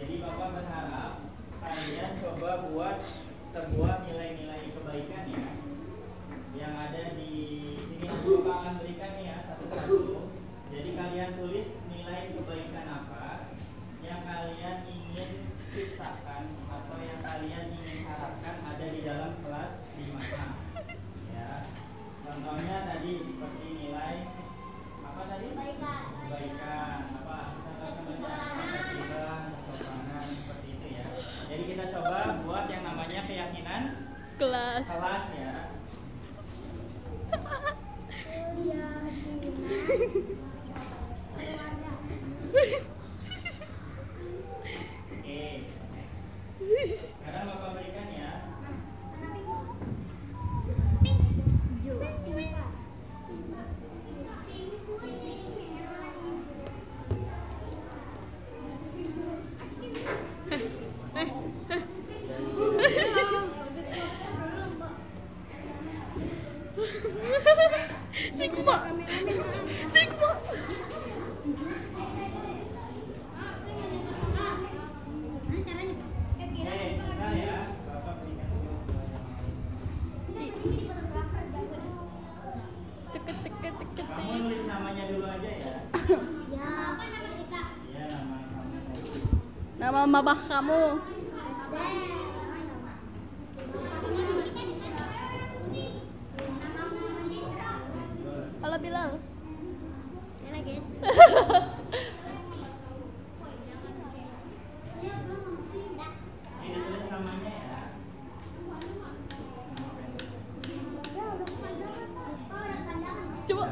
Jadi Bapak berharap kalian coba buat sebuah nilai-nilai kebaikan ya, yang ada di sini. Bapak akan berikan nih ya satu-satu. Jadi kalian tulis nilai kebaikan apa yang kalian ingin ciptakan atau yang kalian ingin harapkan ada di dalam kelas 5A ya. Contohnya tadi seperti nilai apa tadi? Kebaikan apa? Kesopanan seperti itu ya. Jadi kita coba buat yang namanya keyakinan kelas ya. Oke. Sekarang Bapak berikan ya. Sigma. Kamu nulis namanya dulu aja ya. Iya, nama kamu. Nama mama kamu. Halo Bilal. Halo guys. Ini tulis namanya ya. Coba.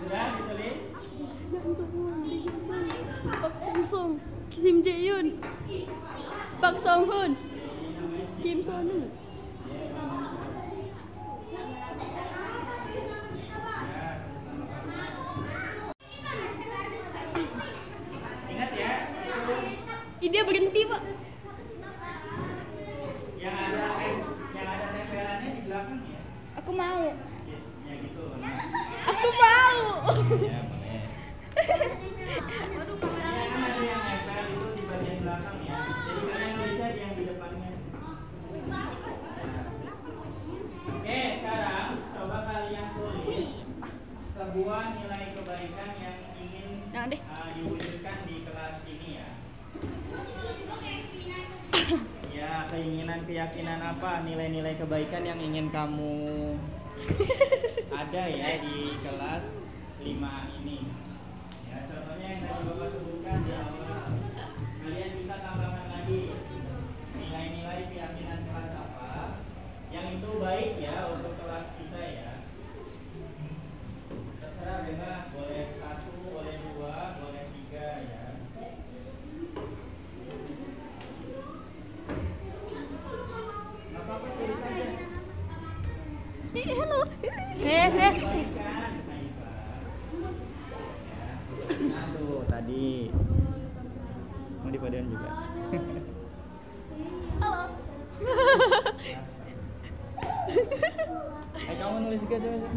Sudah ditulis? Pak Kim Song, Kim Jae Yoon, Pak Song Hoon, Kim So Eun. Ingat ya. Ih, dia berhenti Pak. Yang ada tempelannya di belakang ya. Aku mau. Ya gitu. Aku mau. Ya boleh. Ya kan ada yang nempel itu di bagian belakang ya. Jadi kalian bisa yang di depannya. Oke, sekarang coba kalian tulis sebuah nilai kebaikan yang ingin Jangan deh. diwujudkan di kelas ini ya. Ya, keinginan, keyakinan apa, nilai-nilai kebaikan yang ingin kamu ada ya di kelas 5 ini. Ya, contohnya yang tadi Bapak sebutkan di awal. Kalian bisa tambahkan lagi nilai-nilai keyakinan kelas apa yang itu baik ya untuk kelas kita ya. Terserah bebas, boleh 1, boleh 2, boleh 3 ya. Nggak apa-apa, tulis aja. Halo. Aduh, tadi mau dipadein juga. Halo. Kamu nulis juga coba.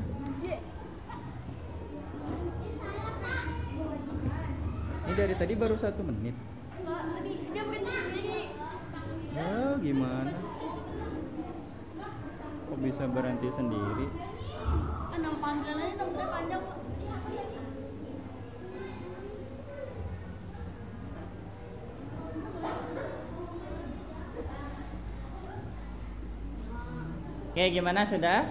Ini dari tadi baru 1 menit. Dia berhenti sendiri. Ya, gimana? Kok bisa berhenti sendiri? Nama panggilannya nama saya panjang Pak. Oke, gimana sudah?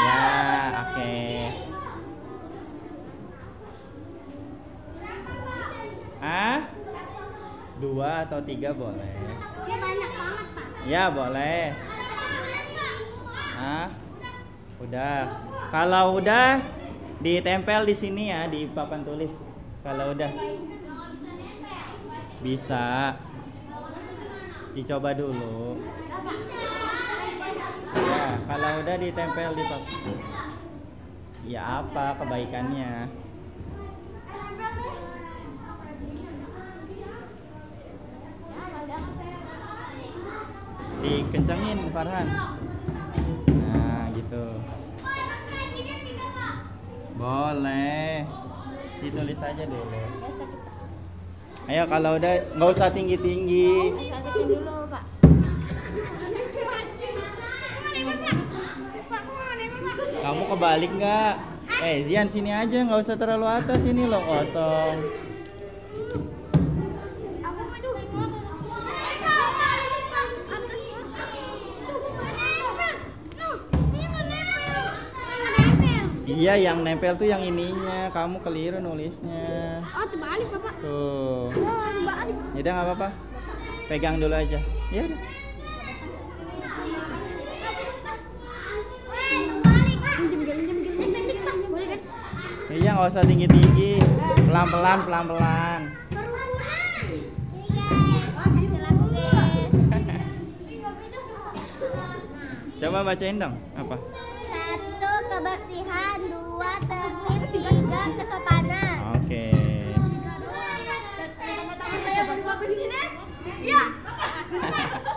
Ya, oke. Ah? 2 atau 3 boleh. Saya banyak banget, Pak. Ya, boleh. Ah? Udah. Kalau udah ditempel di sini ya di papan tulis. Kalau udah bisa. Dicoba dulu. Ya, kalau udah ditempel di papan. Ya apa kebaikannya? Dikencengin Farhan. Nah, gitu. Boleh. Ditulis aja dulu. Ayo kalau udah nggak usah tinggi-tinggi. Sakitin dulu, Pak. Kamu kebalik nggak? Zian sini aja, nggak usah terlalu atas, ini loh kosong. Iya, yang nempel tuh yang ininya. Kamu keliru nulisnya. Oh, terbalik, Bapak. Tuh. Oh, terbalik. Yaudah nggak apa-apa. Pegang dulu aja. Ya udah. Boleh kan? Iya, nggak usah tinggi-tinggi. Pelan-pelan, pelan-pelan. Kerumunan. Ini guys, hasil aku guys. Coba bacain dong. Apa? 1 kebersihan, 2 tertib, 3 kesopanan. Oke. Teman-teman saya bersatu di sini. Iya.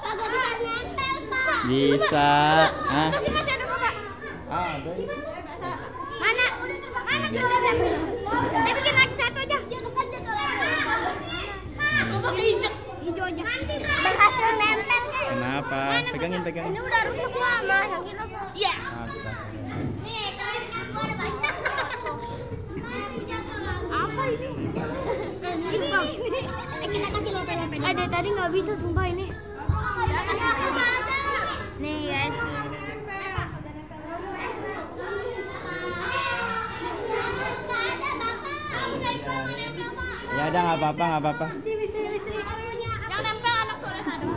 Kagak bisa nempel, Pak. Bisa. Hah? Masih masih ada, Bapak. Ada. Mana? Mana kita bikin lagi 1 aja. Jatuh kan jatuh lagi. Bapak keinjek. Hijau aja. Berhasil nempel kan? Kenapa? Pegangin, pegangin. Ini udah rusak lama, yakin apa? Iya. Astaga. Nih, kalian kan gua ada banyak. Apa ini? Ini Bang. Kita kasih lope-lope. Ada tadi nggak bisa sumpah ini. Nih guys. Ya udah, nggak apa-apa, nggak apa-apa. Yang nempel anak sore sadar.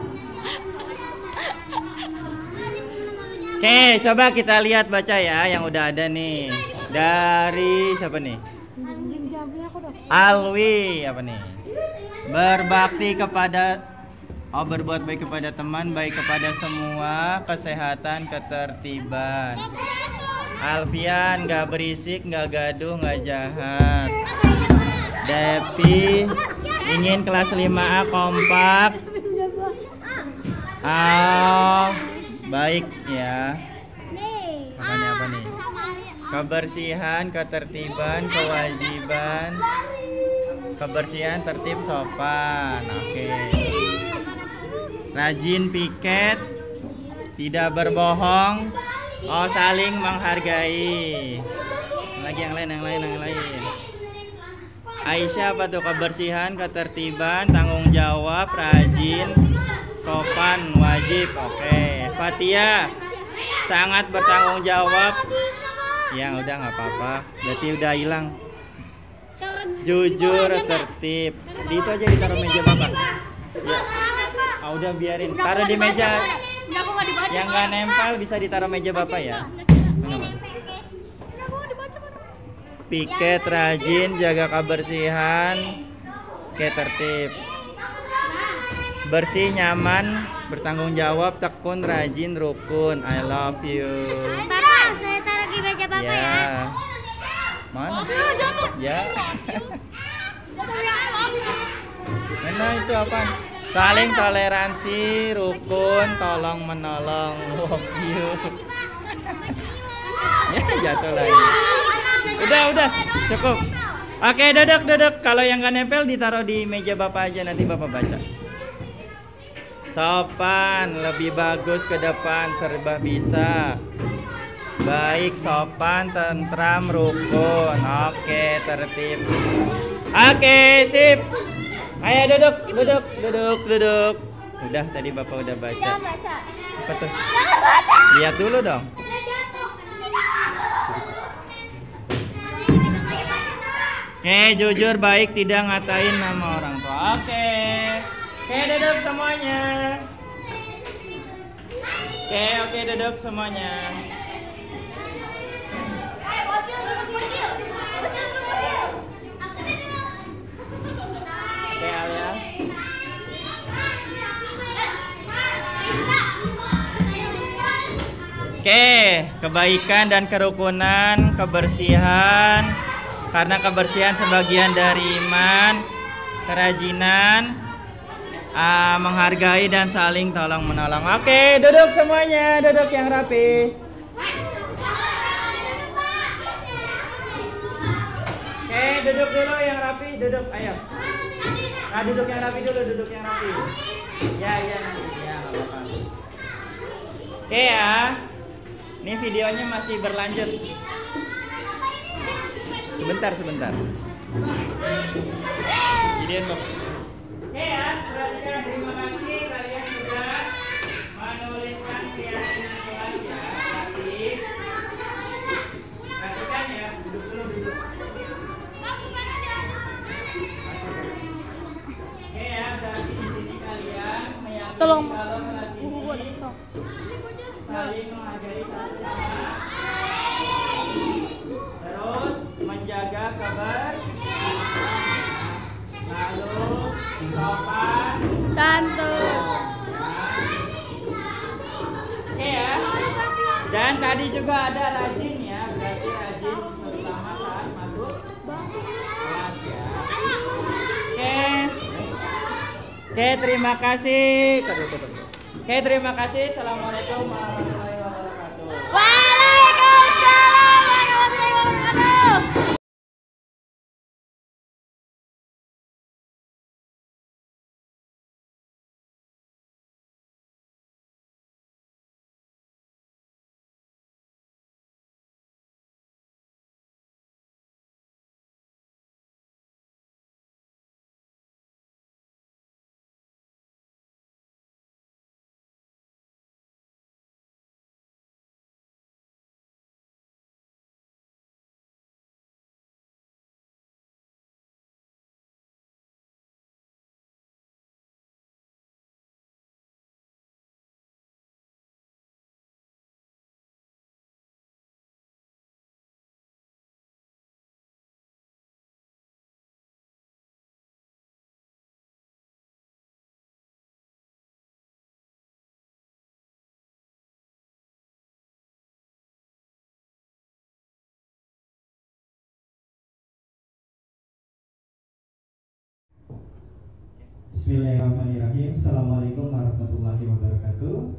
Oke, coba kita lihat baca ya yang udah ada nih. Dari siapa nih? Alwi, apa nih? Berbakti kepada berbuat baik kepada teman, baik kepada semua, kesehatan, ketertiban. Alfian, nggak berisik, nggak gaduh, nggak jahat. Depi, ingin kelas 5A kompak. Baik ya. Nih. Apa nih? Kebersihan, ketertiban, kewajiban. Kebersihan, tertib, sopan. Oke. Rajin piket, tidak berbohong, saling menghargai. Lagi yang lain. Aisyah, apa tuh? Kebersihan, ketertiban, tanggung jawab, rajin, sopan, wajib. Oke. Fatia, sangat bertanggung jawab. Ya udah, nggak apa-apa. Berarti udah hilang. Jujur, tertib. Di itu aja ditaruh meja Bapak. Ya. Udah biarin. Taruh di meja. Yang nggak nempel bisa ditaruh meja Bapak ya. Piket, rajin, jaga kebersihan, tertib. Bersih, nyaman, bertanggung jawab, tekun, rajin, rukun. I love you. Bapak, saya taruh di meja Bapak ya. Mana? Ya. Mana itu apa? Saling toleransi, rukun, tolong menolong. Love you. Ya, jatuh lagi. Udah, cukup. Oke, duduk. Kalau yang nggak nempel ditaruh di meja Bapak aja, nanti Bapak baca. Sopan, lebih bagus ke depan, serba bisa. Baik, sopan, tentram, rukun. Oke, tertib. Oke, sip. Ayo duduk. Udah, tadi Bapak udah baca. Jangan baca. Apa tuh? Jangan baca. Lihat dulu dong. Oke, jujur, baik, tidak ngatain nama orang tua. Oke, duduk semuanya. Oke, duduk semuanya. Oke, Alia. Oke, kebaikan dan kerukunan, kebersihan. Karena kebersihan sebagian dari iman, kerajinan, menghargai dan saling tolong menolong. Oke, duduk semuanya, duduk yang rapi. Oke, duduk dulu yang rapi, duduk, ayo. Nah, duduk yang rapi dulu, duduk yang rapi. Ya, nanti. Ya, nggak apa-apa. Oke ya. Ini videonya masih berlanjut. Sebentar. Videoin kok. Oke ya, perhatikan. Terima kasih kalian sudah menuliskan keyakinan kelas ya. Perhatikan ya, duduk dulu, duduk. Oke ya, berarti di sini kalian meyakini Tolong, kalau kelas ini saling mengajari satu sama terus menjaga lalu sopan Santun. Oke ya. Dan tadi juga ada rajin ya, berarti rajin terutama saat masuk kelas ya. Oke, terima kasih. Oke, terima kasih. Assalamualaikum warahmatullahi wabarakatuh. Waalaikumsalam warahmatullahi wabarakatuh. Bismillahirrahmanirrahim. Assalamualaikum warahmatullahi wabarakatuh.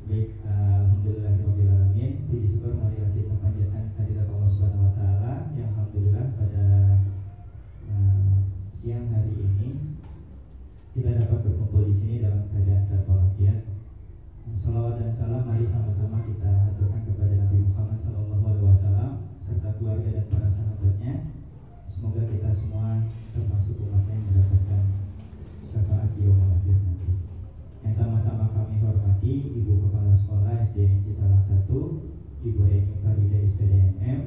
Baik, alhamdulillahirobbilalamin. Puji syukur marilah kita panjatkan kehadirat Allah Subhanahu wa taala yang alhamdulillah pada siang hari ini kita dapat berkumpul di sini dalam keadaan sehat walafiat. Salawat dan salam mari sama-sama kita haturkan kepada Nabi Muhammad SAW serta keluarga dan para sahabatnya. Semoga kita semua termasuk umat yang mendapatkan syafaat di yaumul akhir nanti. Yang sama-sama kami hormati Ibu Kepala Sekolah SDN Cisalang 1, Ibu Eni Farida SPDMM,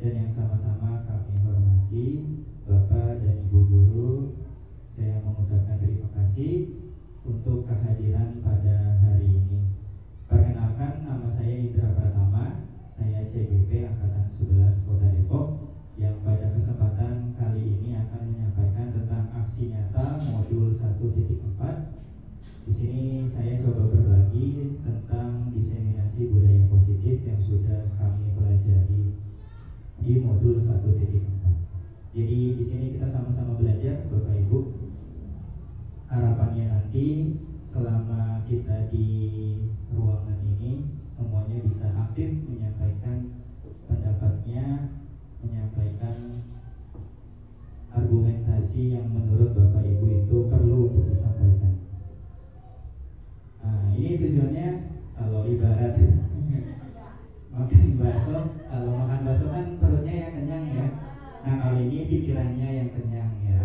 dan yang sama-sama kami hormati Bapak dan Ibu Guru. Saya mengucapkan terima kasih untuk kehadiran pada hari ini. Perkenalkan, nama saya Indra Pratama, saya CGP Angkatan 11 Kota Depok, yang pada kesempatan kali ini akan menyampaikan tentang aksi nyata modul 1.4. Di sini saya coba berbagi tentang diseminasi budaya positif yang sudah kami pelajari di modul 1.4. Jadi di sini kita sama-sama belajar, Bapak Ibu. Harapannya nanti selama kita di ruangan ini semuanya bisa aktif menyampaikan pendapatnya, menyampaikan argumentasi yang menurut Bapak Ibu itu perlu untuk disampaikan. Nah, ini tujuannya kalau ibarat makan bakso, kalau makan bakso kan perutnya yang kenyang ya. Nah, kali ini pikirannya yang kenyang ya.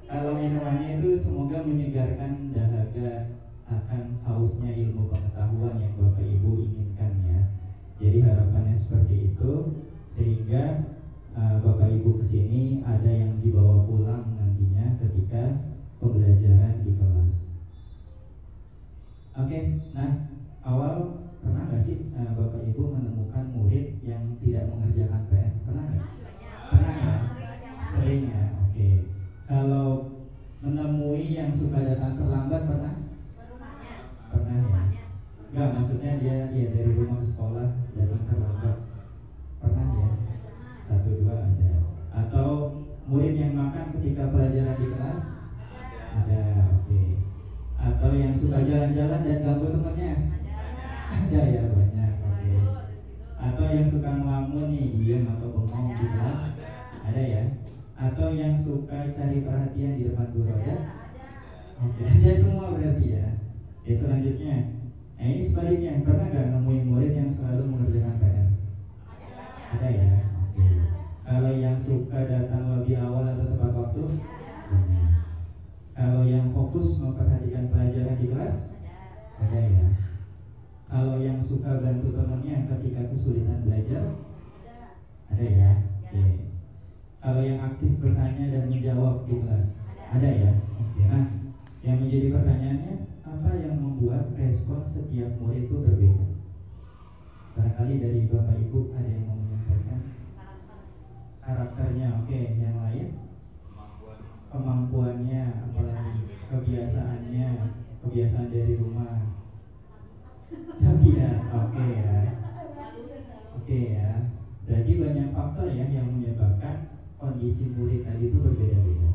Kalau minumannya itu semoga menyegarkan dahaga akan hausnya ilmu pengetahuan yang Bapak Ibu inginkan ya. Jadi harapannya seperti itu, sehingga Bapak Ibu kesini ada yang dibawa pulang nantinya ketika pembelajaran di kelas. Oke, nah awal pernah nggak sih Bapak Ibu menemukan murid yang tidak mengerjakan PR? Pernah nggak? Pernah ya? Sering ya. Oke. Kalau menemui yang suka datang terlambat pernah? Pernah ya? Enggak, maksudnya dia dari rumah ke sekolah datang terlambat. Pernah ya? 1, 2 ada. Atau murid yang makan ketika pelajaran di kelas? Ada, oke. Atau yang suka jalan-jalan dan ganggu temannya? Ada ya, banyak, oke. Atau Atau yang suka ngelamun nih, diam atau bengong di kelas? Ada ya? Atau yang suka cari perhatian di depan guru? Ada? Oke, ada semua berarti ya. Oke, selanjutnya. Nah ini sebaliknya, pernah gak nemuin murid yang selalu mengerjakan PR? Ada ya? Oke. Kalau yang suka datang lebih awal atau tepat waktu? Banyak. Kalau yang fokus memperhatikan pelajaran di kelas? Ada ya? Kalau yang suka bantu temannya ketika kesulitan belajar? Ada ya? Oke. Kalau yang aktif bertanya dan menjawab di kelas? Ada ya? Oke. Nah, yang menjadi pertanyaannya, apa yang membuat respon setiap murid itu berbeda? Barangkali dari Bapak Ibu ada yang mau menyampaikan karakternya, oke. Yang lain? Kemampuannya, apalagi kebiasaannya, kebiasaan dari rumah. Tabiat, oke ya. Oke ya. Berarti banyak faktor ya yang menyebabkan kondisi murid tadi itu berbeda-beda.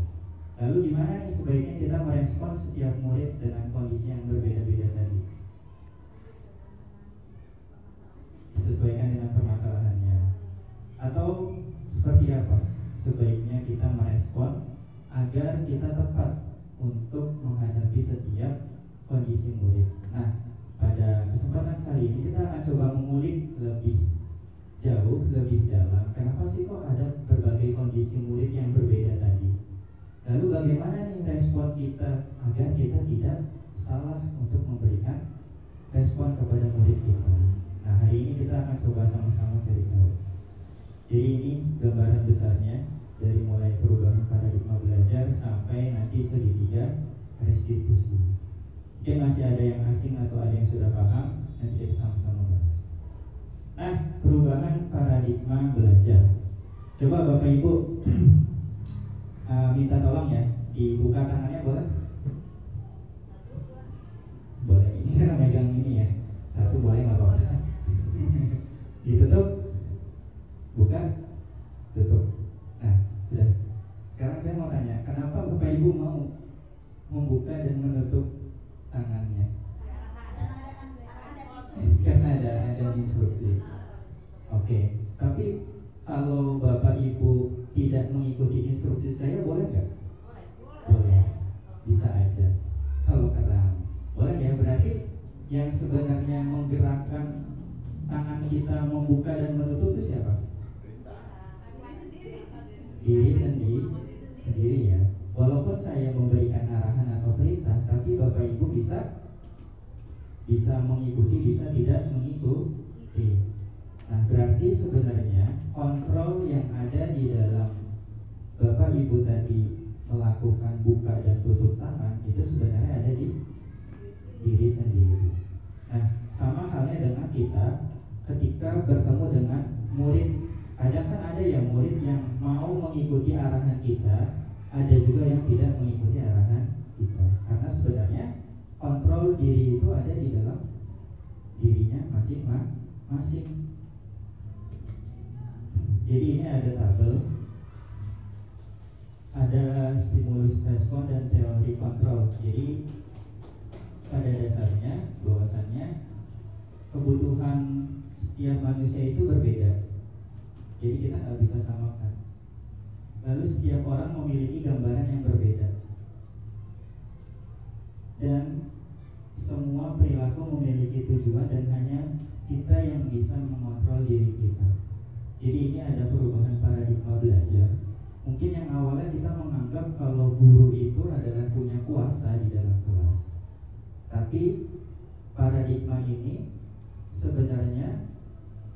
Lalu gimana nih sebaiknya kita merespon setiap murid dengan kondisi yang berbeda-beda tadi? Disesuaikan dengan permasalahannya. Atau seperti apa sebaiknya kita merespon agar kita tepat untuk menghadapi setiap kondisi murid. Nah, pada kesempatan kali ini kita akan coba mengulik lebih jauh, lebih dalam. Kenapa sih kok ada berbagai kondisi murid yang berbeda tadi? Lalu bagaimana nih respon kita agar kita tidak salah untuk memberikan respon kepada murid kita? Nah, hari ini kita akan coba sama-sama cari tahu. Jadi ini gambaran besarnya dari mulai perubahan paradigma belajar sampai nanti segitiga restitusi. Mungkin masih ada yang asing atau ada yang sudah paham, nanti kita sama-sama bahas. Nah, perubahan paradigma belajar. Coba Bapak Ibu minta tolong ya, dibuka tangannya boleh? Boleh, ini kan megang ini ya. Satu boleh nggak apa-apa. Ditutup, buka, tutup. Nah, sudah. Sekarang saya mau tanya, kenapa Bapak Ibu mau membuka dan menutup tangannya? Karena ada instruksi. Oke, tapi kalau Bapak Ibu tidak mengikuti instruksi saya boleh nggak? Boleh, bisa aja. Kalau terang, boleh ya. Berarti yang sebenarnya menggerakkan tangan kita membuka dan menutup itu siapa? Diri sendiri ya. Walaupun saya memberikan arahan atau perintah, tapi Bapak Ibu bisa mengikuti, bisa tidak mengikuti. Nah, berarti sebenarnya kontrol yang ada di dalam Bapak Ibu tadi melakukan buka dan tutup tangan itu sebenarnya ada di diri sendiri. Nah, sama halnya dengan kita ketika bertemu dengan murid. Ada yang murid yang mau mengikuti arahan kita, ada juga yang tidak mengikuti arahan kita. Karena sebenarnya kontrol diri itu ada di dalam dirinya masing-masing. Jadi ini ada tabel, ada stimulus respon dan teori kontrol. Jadi pada dasarnya bahwasannya kebutuhan setiap manusia itu berbeda. Jadi kita nggak bisa samakan. Lalu setiap orang memiliki gambaran yang berbeda. Dan semua perilaku memiliki tujuan dan hanya kita yang bisa mengontrol diri kita. Jadi ini ada perubahan paradigma belajar. Mungkin yang awalnya kita menganggap kalau guru itu adalah punya kuasa di dalam kelas. Tapi paradigma ini sebenarnya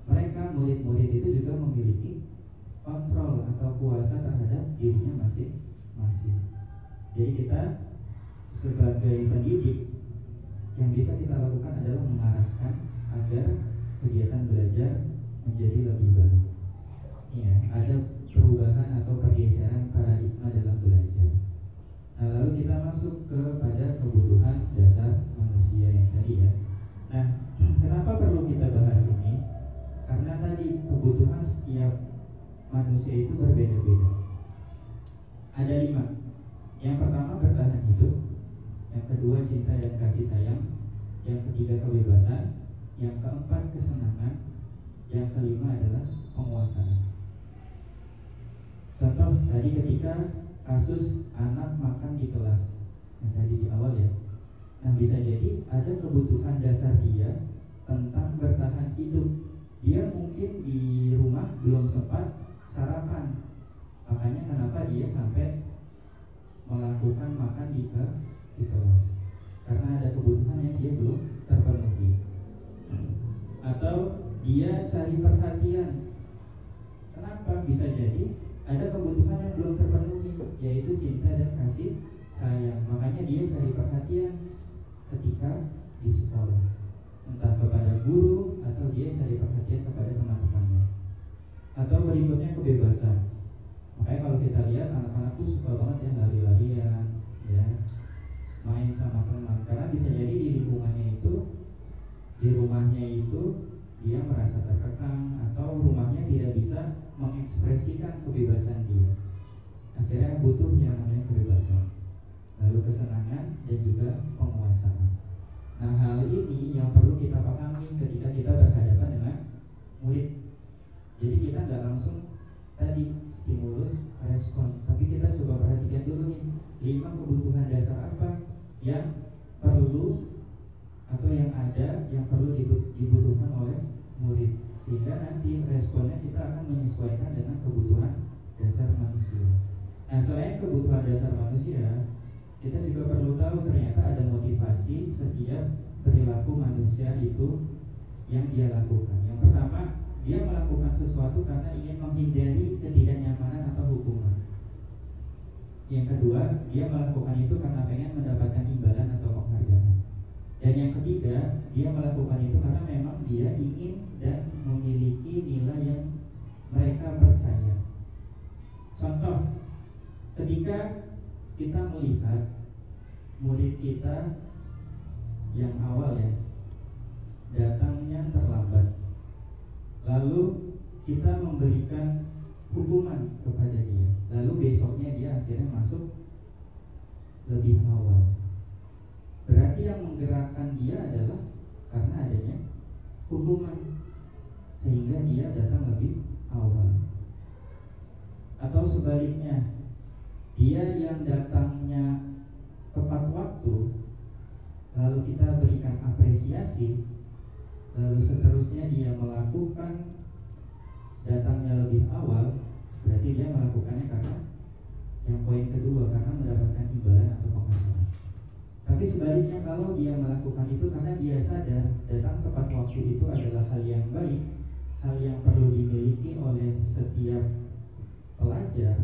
mereka murid-murid itu juga memiliki kontrol atau kuasa terhadap dirinya masing-masing. Jadi kita sebagai pendidik yang bisa kita lakukan adalah mengarahkan agar kegiatan belajar menjadi lebih baik. Ya, ada perubahan atau pergeseran paradigma dalam belajar. Nah, lalu kita masuk kepada kebutuhan dasar manusia yang tadi ya. Nah, kenapa perlu kita bahas ini? Karena tadi kebutuhan setiap manusia itu berbeda-beda. Ada 5. Yang pertama bertahan hidup, yang kedua cinta dan kasih sayang, yang ketiga kebebasan, yang keempat kesenangan, Yang kelima adalah penguasaan. Contoh tadi ketika kasus anak makan di kelas yang tadi di awal ya. Nah, bisa jadi ada kebutuhan dasar dia tentang bertahan hidup. Dia mungkin di rumah belum sempat sarapan, makanya kenapa dia sampai melakukan makan di kelas, karena ada kebutuhan yang dia belum terpenuhi. Atau dia cari perhatian. Kenapa? Bisa jadi ada kebutuhan yang belum terpenuhi, yaitu cinta dan kasih sayang. Makanya dia cari perhatian ketika di sekolah, entah kepada guru atau dia cari perhatian kepada teman-temannya. Atau berikutnya kebebasan. Makanya kalau kita lihat anak-anak tuh suka banget ya lari-larian, ya, main sama teman. Karena bisa jadi di lingkungannya itu, di rumahnya itu dia merasa terkekang atau rumahnya tidak bisa mengekspresikan kebebasan dia. Akhirnya butuh yang namanya kebebasan, lalu kesenangan dan juga penguasaan. Nah, hal ini yang perlu kita pahami ketika kita berhadapan dengan murid. Jadi kita nggak langsung tadi stimulus respon, tapi kita coba perhatikan dulu nih 5 kebutuhan dasar apa yang perlu atau yang ada yang perlu dibutuhkan oleh murid, sehingga nanti responnya kita akan menyesuaikan dengan kebutuhan dasar manusia. Nah, selain kebutuhan dasar manusia, kita juga perlu tahu ternyata ada motivasi setiap perilaku manusia itu yang dia lakukan. Yang pertama, dia melakukan sesuatu karena ingin menghindari ketidaknyamanan atau hukuman. Yang kedua, dia melakukan itu karena pengen mendapatkan imbalan atau penghargaan. Dan yang ketiga, dia melakukan itu karena memang dia ingin dan memiliki nilai yang mereka percaya. Contoh, ketika kita melihat murid kita yang awal ya, datangnya terlambat, lalu kita memberikan hukuman kepada dia, lalu besoknya dia akhirnya masuk lebih awal. Berarti yang menggerakkan dia adalah karena adanya hukuman, sehingga dia datang lebih awal. Atau sebaliknya, dia yang datangnya tepat waktu, lalu kita berikan apresiasi, lalu seterusnya dia melakukan datangnya lebih awal, berarti dia melakukannya karena yang poin kedua, karena mendapatkan imbalan atau penghargaan. Tapi sebaliknya, kalau dia melakukan itu karena dia sadar datang tepat waktu itu adalah hal yang baik, hal yang perlu dimiliki oleh setiap pelajar,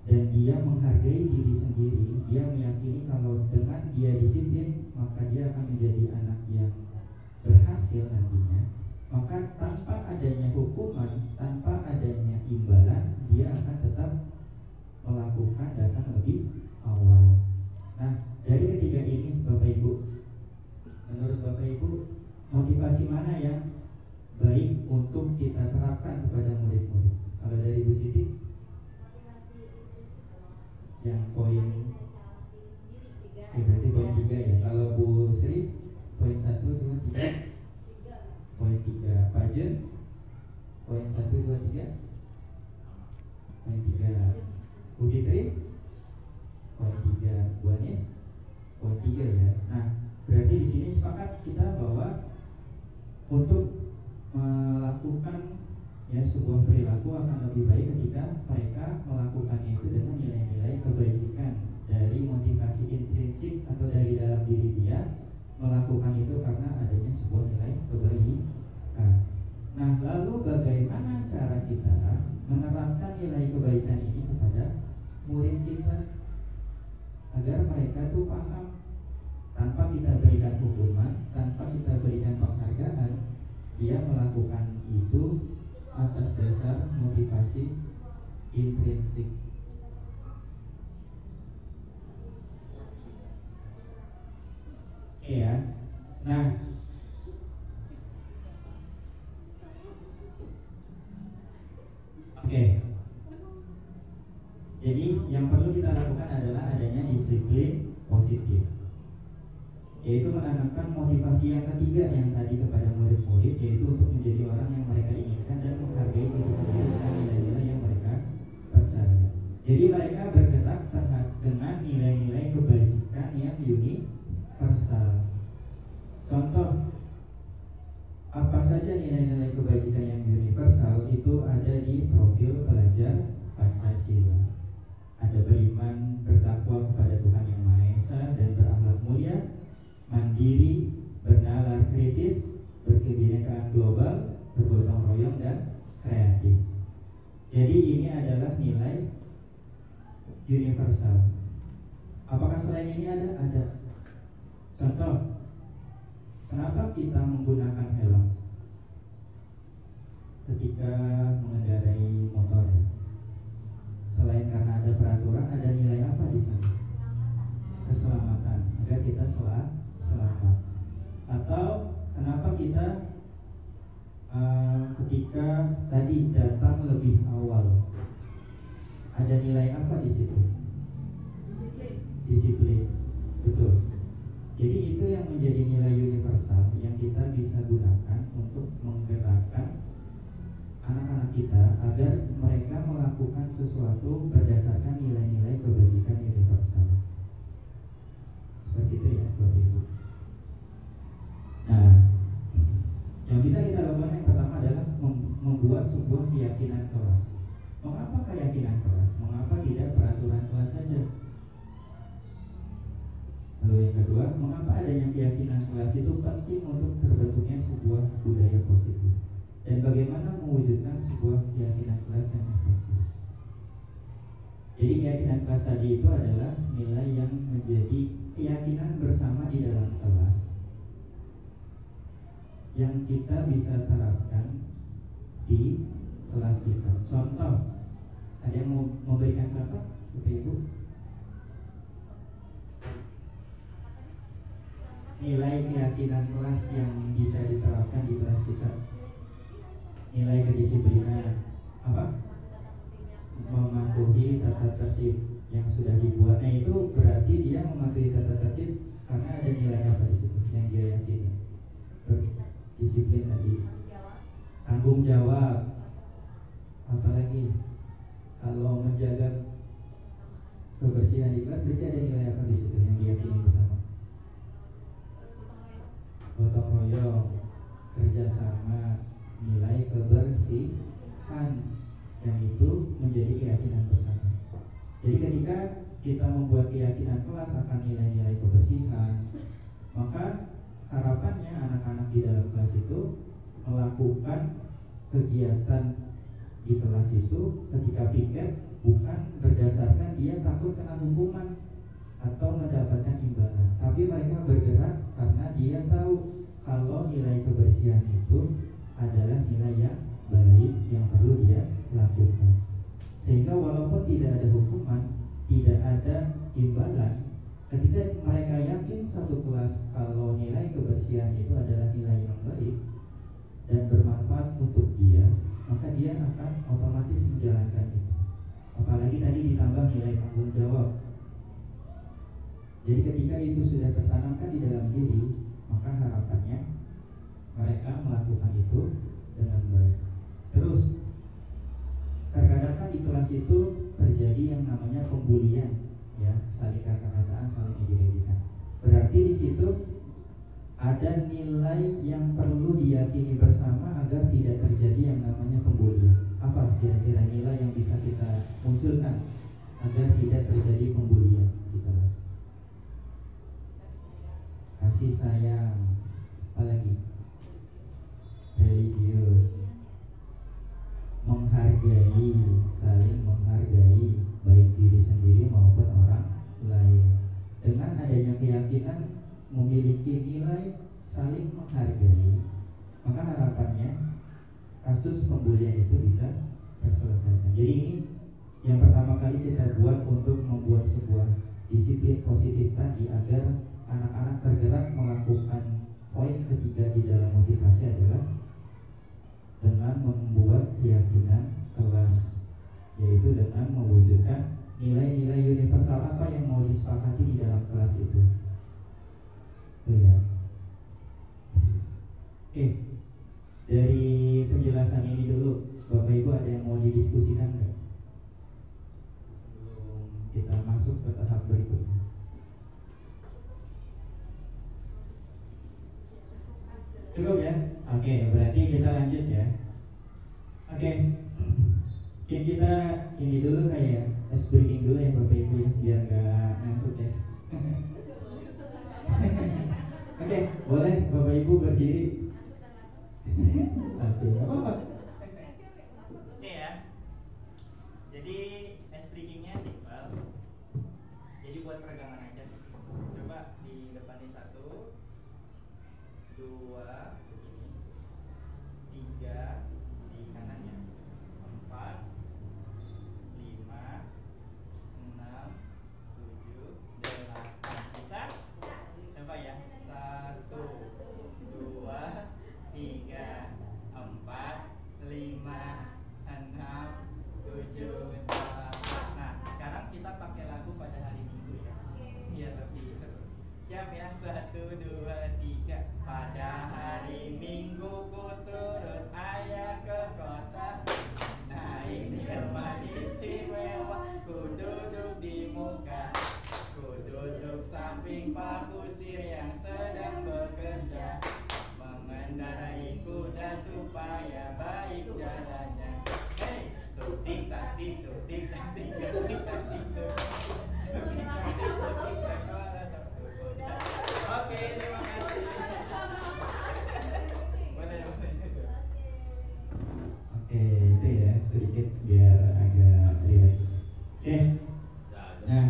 dan dia menghargai diri sendiri, dia meyakini kalau dengan dia disiplin maka dia akan menjadi anak yang berhasil nantinya, maka tanpa adanya hukuman, tanpa adanya imbalan, dia akan tetap melakukan datang lebih awal. Nah, dari ketiga ini Bapak Ibu, menurut Bapak Ibu, motivasi mana yang baik untuk kita terapkan kepada murid-murid? Kalau dari Bu Siti, yang poin berarti poin 3 ya. Kalau Bu Sri, poin 1, 2, 3. Poin 3. Pak Jen, poin 1, 2, 3. Poin 3. Bu Fitri, poin 3. Bu Anis, poin 3 ya. Nah, berarti di sini sepakat kita bahwa untuk melakukan ya sebuah perilaku akan lebih baik ketika mereka melakukannya itu dengan nilai-nilai kebajikan, dari motivasi intrinsik atau dari dalam diri dia melakukan itu karena adanya sebuah nilai kebaikan. Nah, lalu bagaimana cara kita menerapkan nilai kebaikan ini kepada murid kita agar mereka tuh paham, tanpa kita berikan hukuman, tanpa kita berikan penghargaan, dia melakukan itu atas dasar motivasi intrinsik. Ya. Nah, oke. Jadi yang perlu kita lakukan adalah adanya disiplin positif. yaitu menanamkan motivasi yang ketiga yang tadi kepada murid-murid, yaitu untuk menjadi orang yang mereka inginkan dan menghargai diri sendiri dengan nilai-nilai yang mereka percaya. Jadi mereka bergerak dengan nilai-nilai kebajikan yang universal. Contoh, apa saja nilai-nilai kebajikan yang universal itu ada di profil pelajar Pancasila. Ada beriman, bertakwa kepada Tuhan Yang Maha Esa dan berakhlak mulia, mandiri, bernalar kritis, berkebinekaan global, bergotong royong dan kreatif. Jadi ini adalah nilai universal. Apakah selain ini ada? Ada. Contoh, kenapa kita menggunakan helm ketika mengendarai motor? Selain karena ada peraturan, ada nilai apa di sana? Keselamatan, agar kita selamat. Atau kenapa kita ketika tadi datang lebih awal, ada nilai apa di situ? Disiplin. Betul. Jadi itu yang menjadi nilai universal yang kita bisa gunakan untuk menggerakkan anak-anak kita agar mereka melakukan sesuatu berdasarkan nilai-nilai kebajikan universal. Seperti itu ya, Bapak Ibu. Nah, yang bisa kita lakukan yang pertama adalah membuat sebuah keyakinan kelas. Mengapa keyakinan kelas? Mengapa tidak peraturan kelas saja? Lalu yang kedua, mengapa adanya keyakinan kelas itu penting untuk terbentuknya sebuah budaya positif? Dan bagaimana mewujudkan sebuah keyakinan kelas yang efektif? Jadi keyakinan kelas tadi itu adalah nilai yang menjadi keyakinan bersama di dalam kelas yang kita bisa terapkan di kelas kita. Contoh, ada yang mau memberikan contoh, Bapak Ibu? Nilai keyakinan kelas yang bisa diterapkan di kelas kita. Nilai kedisiplinan, apa? Mematuhi tata tertib yang sudah dibuat. Nah itu berarti dia mematuhi tata tertib karena ada nilai apa di situ yang dia yakini. Terus disiplin tadi, tanggung jawab. Apalagi kalau menjaga kebersihan di kelas berarti ada nilai apa di situ yang diyakini bersama. Gotong royong, kerjasama, nilai kebersihan, yang itu menjadi keyakinan bersama. Jadi ketika kita membuat keyakinan kelas akan nilai-nilai kebersihan, maka harapannya anak-anak di dalam kelas itu melakukan kegiatan di kelas itu ketika piket bukan berdasarkan dia takut kena hukuman atau mendapatkan imbalan, tapi mereka bergerak karena dia tahu kalau nilai kebersihan itu adalah nilai yang baik yang perlu dia lakukan. Sehingga walaupun tidak ada hukuman, tidak ada imbalan, ketika mereka yakin satu kelas kalau nilai kebersihan itu adalah nilai yang baik dan bermanfaat untuk dia, maka dia akan otomatis menjalankan itu. Apalagi tadi ditambah nilai tanggung jawab. Jadi ketika itu sudah tertanamkan di dalam diri, maka harapannya mereka melakukan itu dengan baik. Terus terkadang kan di kelas itu terjadi yang namanya pembulian, ya, saling kata-kataan, saling ejek-ejekan. Berarti di situ ada nilai yang perlu diyakini bersama agar tidak terjadi yang namanya pembulian. Apa kira-kira nilai yang bisa kita munculkan agar tidak terjadi pembulian di kelas? Kasih sayang, apalagi religius, menghargai, saling menghargai baik diri sendiri maupun orang lain. Dengan adanya keyakinan memiliki nilai saling menghargai, maka harapannya kasus pembulian itu bisa terselesaikan. Jadi ini yang pertama kali kita buat untuk membuat sebuah disiplin positif tadi agar anak-anak tergerak melakukan poin ketiga di dalam motivasi adalah dengan membuat keyakinan kelas, yaitu dengan mewujudkan nilai-nilai universal apa yang mau disepakati di dalam kelas itu. Oh ya. Oke. Dari penjelasan ini dulu, Bapak Ibu ada yang mau didiskusikan nggak? Sebelum kita masuk ke tahap berikutnya. Cukup ya? Oke, berarti kita lanjut ya. Oke. Mungkin kita ini dulu kayak ice breaking dulu ya Bapak Ibu ya, biar nggak ngantuk ya. Oke, boleh Bapak Ibu berdiri. Oke, apa? Oke ya. Jadi ice breakingnya simpel. Jadi buat peregangan aja. Coba di depan ini 1, 2, begini, 3 di kanan ya, 4, 5, 6, 7, 8. Bisa? Coba ya. 1, 2, 3, 4, 5, 6, 7, 8. Nah, sekarang kita pakai lagu pada hari Minggu ya, biar lebih seru. Siap ya? 1, 2, 3. Pada hari Minggu ku turut ayah ke kota, naik di rumah istimewa, ku duduk di muka, ku duduk samping Pak Kusir yang sedang bekerja, mengendarai kuda supaya baik jalannya. Hey, tutik tak tik tutik tak tik tutik tak tik tutik tak tik tutik tak suara satu kuda. Oke, terima kasih. Boleh. Oke, itu ya sedikit biar agak relax. Oke. Nah,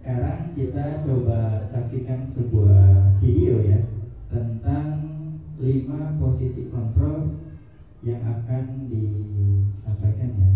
sekarang kita coba saksikan sebuah video ya tentang 5 posisi kontrol yang akan disampaikan ya.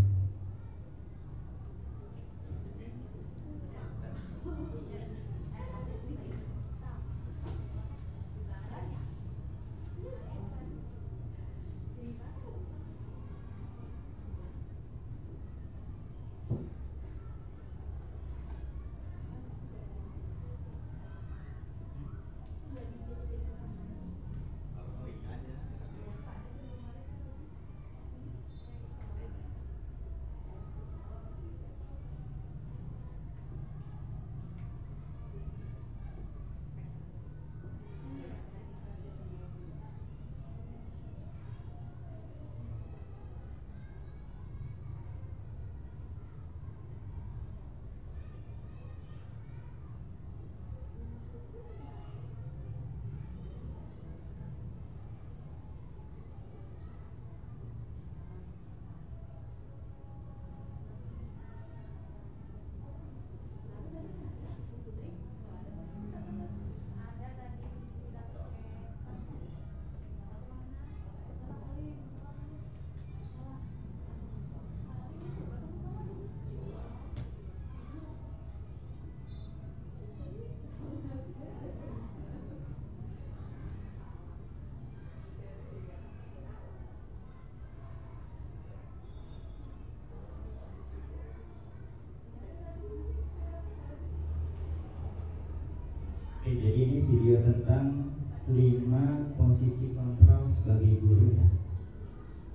Oke, jadi ini video tentang 5 posisi kontrol sebagai guru ya.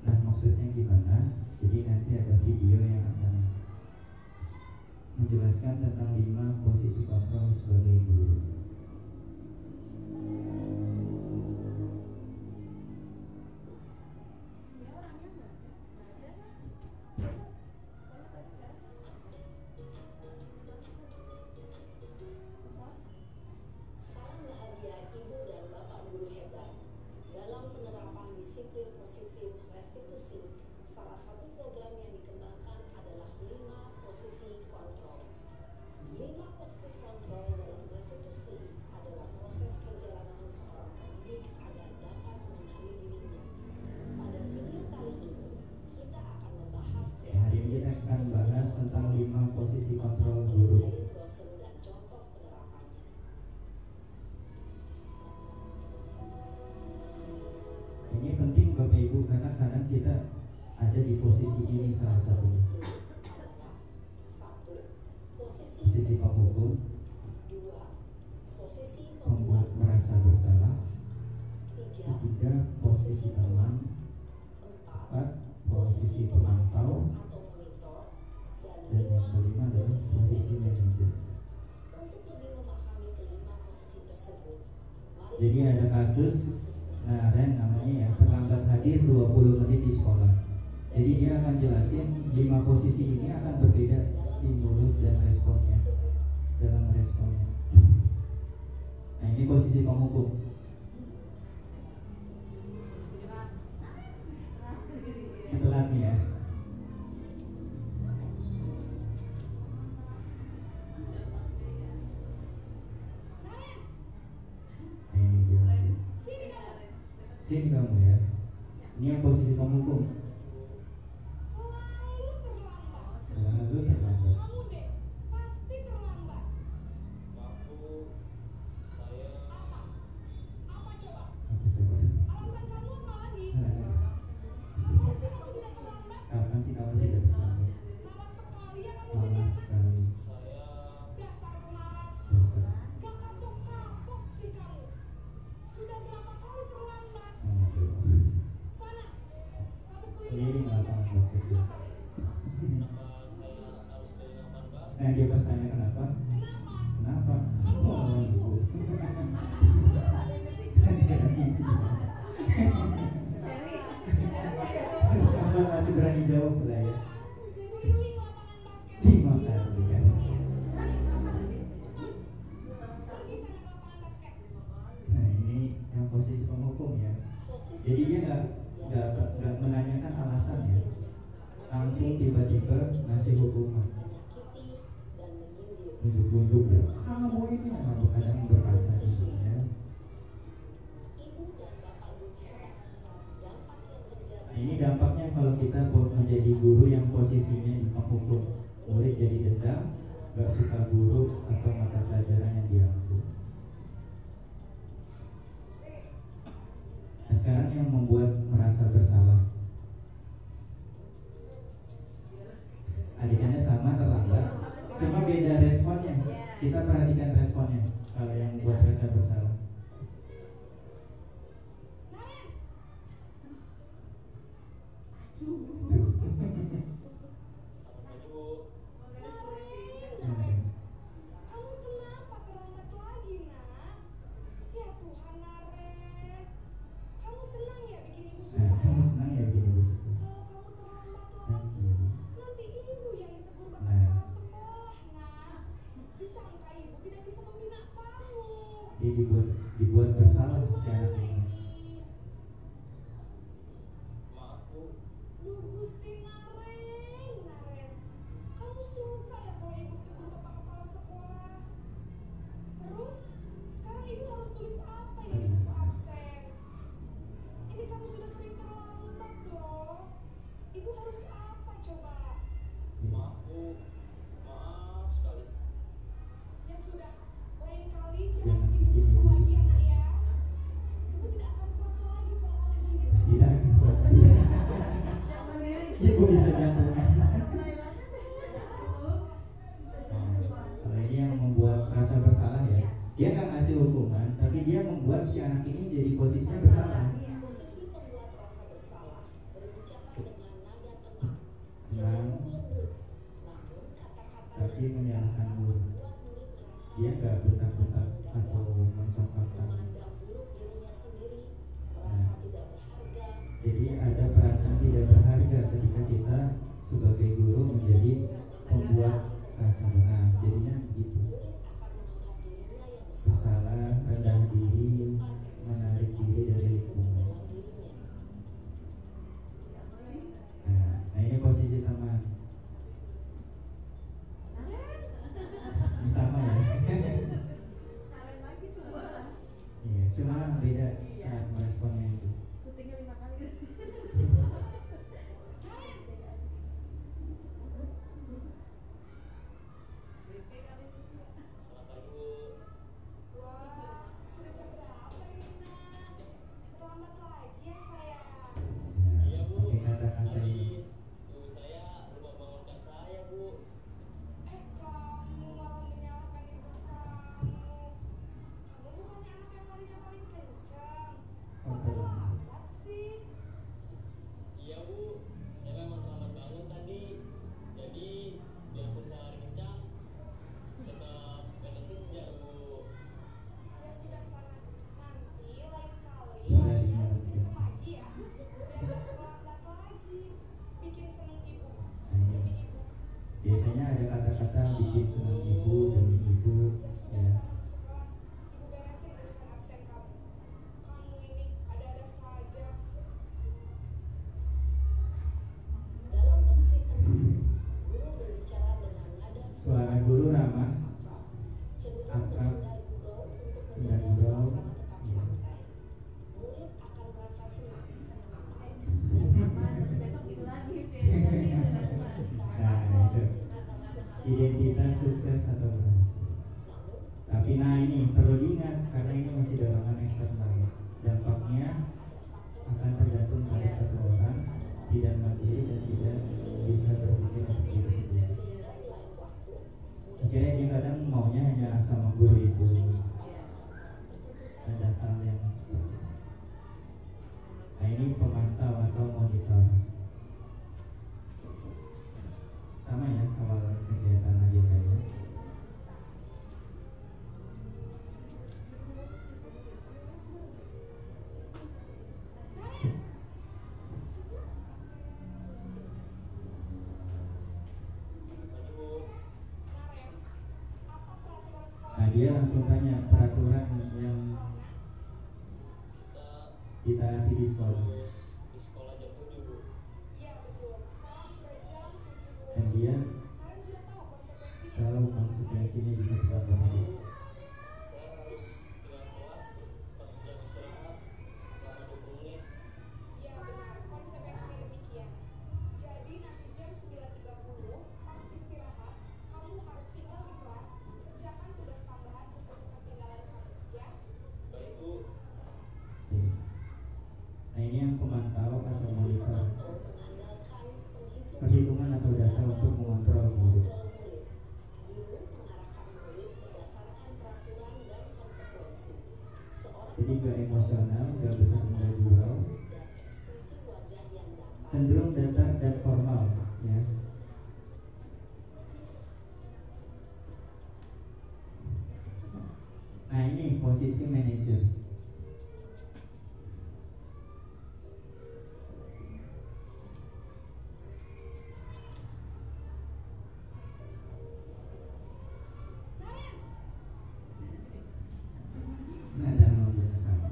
Nah, maksudnya gimana? Jadi nanti ada video yang akan menjelaskan tentang 5 posisi kontrol sebagai guru. Salam bahagia Ibu dan Bapak guru hebat. Dalam penerapan disiplin positif restitusi, salah satu program yang dikembangkan adalah 5 posisi kontrol. 5 posisi kontrol dalam restitusi pemantau, atau monitor, dan yang kelima adalah posisi manajer. Untuk lebih memahami kelima posisi tersebut, mari Jadi kita ada saksikan kasus kasusnya. Ren namanya ya, terlambat hadir 20 menit di sekolah. Jadi dia akan jelasin 5 posisi ini akan berbeda stimulus dan responnya dalam responnya. Nah ini posisi penghukum. Telat nih ya. Ini dia. Sini kamu ya. Ini yang posisi penghukum. Selalu terlambat. Kamu deh, pasti terlambat. Apa coba? Apa coba? Alasan kamu apa lagi? Alasan. Kapan sih kamu tidak terlambat? Kapan sih kamu tidak terlambat? Malas sekali ya kamu jadi Malas anak. sekali. Dasar pemalas. Dasar. Gak kapok-kapok sih kamu. Sudah berapa kali terlambat? Oh, tuh. Sana, kamu Keliling keliling lapangan basket basket. 2 kali. Nah dia pas tanya kenapa? Kenapa? Oh, ibu. Kenapa masih berani jawab lah ya? Keliling lapangan basket 5 kali kan? Pergi sana ke lapangan basket. Nah ini yang posisi penghukum ya. Posisi Jadi dia nggak menanyakan alasan ya, langsung tiba-tiba ngasih hukuman, menyakiti dan menyindir. nunjuk-nunjuk ya. Kamu ini memang kadang berkaca gitu ya. Ibu dan bapak guru hebat. Dampak yang terjadi. Nah, ini dampaknya kalau kita menjadi guru yang posisinya di penghukum, murid jadi dendam, nggak suka guru atau mata pelajaran yang diambil. Nah, sekarang yang membuat merasa bersalah, adikannya sama terlambat, cuma beda responnya. Kita perhatikan responnya kalau yang buat rasa bersalah. Kamu kenapa terlambat lagi, Nak? Ya Tuhan, Naren. Kamu senang ya bikin ibu Nah, susah? kamu senang ya bikin ibu susah? Kalau kamu terlambat lagi, nanti ibu yang ditegur bapak Nah. kepala sekolah, Nak. Disangka ibu tidak bisa membina kamu. Dia dibuat bersalah si Gimana anak ini. ini? Duh Gusti Naren, Naren. Kamu suka ya kalau ibu ditegur bapak kepala sekolah? Terus, sekarang ibu harus tulis apa ini di buku absen? Ini kamu sudah sering terlambat loh. Ibu harus apa coba? Ya sudah, lain kali jangan bikin ibu susah lagi ya, Nak ya. Ibu tidak akan kuat lagi kalau kamu gini terus. Tidak. Ibu bisa jatuh. Kalau ini yang membuat rasa bersalah ya, dia nggak ngasih hukuman, tapi dia membuat si anak ini jadi posisinya bersalah. Posisi pembuat rasa bersalah berbicara dengan nada tenang, Tenang. cenderung lembut, namun kata-kata Tapi yang menyalahkan murid. membuat murid merasa Dia nggak bentak-bentak atau mencongkakkan. memandang buruk dirinya sendiri, merasa tidak berharga. Jadi ada perasaan tidak berharga ketika kita sebagai guru menjadi pembuat rasa bersalah. Jadinya begitu. Murid akan menganggap dirinya yang Bersalah, rendah diri, menarik diri dari lingkungan. dalam dirinya. Nah ini posisi teman. Ini sama ya. Iya, cuma beda saat meresponnya itu. kata bikin senang ibu demi ibu Ya sudah, ya. sana masuk kelas. Ibu beresin urusan absen kamu. Kamu ini ada-ada saja. Dalam posisi tenang, guru berbicara dengan nada Suara guru ramah, cenderung akrab, bersendal gurau untuk menjaga sendal gurau, suasana tetap ya. santai. Murid akan merasa senang, aman, dan akan Nah, itu identitas sukses atau berhasil. Tapi nah ini perlu diingat karena ini masih dorongan eksternal. Dampaknya akan tergantung pada satu orang, tidak mandiri dan tidak bisa berpikir sendiri. sehingga di lain waktu Akhirnya dia kadang maunya hanya sama guru itu. Ada hal yang seperti itu. Nah ini pemantau atau monitor. Sama ya awal kegiatan agendanya. Naren, apa peraturan sekolah? Nah dia langsung tanya peraturan yang ditaati di sekolah. Di sekolah jam 7, Bu. Iya betul. Sekarang sudah jam 7.20. Dan dia Naren sudah tahu konsekuensinya. tahu konsekuensinya jika tidak berhasil. Saya harus tinggal kelas pas jam istirahat selama 20 menit. Iya benar, konsekuensinya demikian. Jadi nanti jam 9.30 pas istirahat, kamu harus tinggal di kelas, kerjakan tugas tambahan untuk ketertinggalan kamu, ya? Baik, Bu. Nah ini yang pemantau atau posisi monitor, pemantau mengandalkan perhitungan atau data untuk mengontrol murid. murid. Guru mengarahkan murid berdasarkan peraturan dan konsekuensi. Seorang Jadi gak emosional, gak bersenda gurau, dan ekspresi wajah yang datar. cenderung datar dan formal ya. Nah ini posisi manajer. Nah dan mobilnya sama.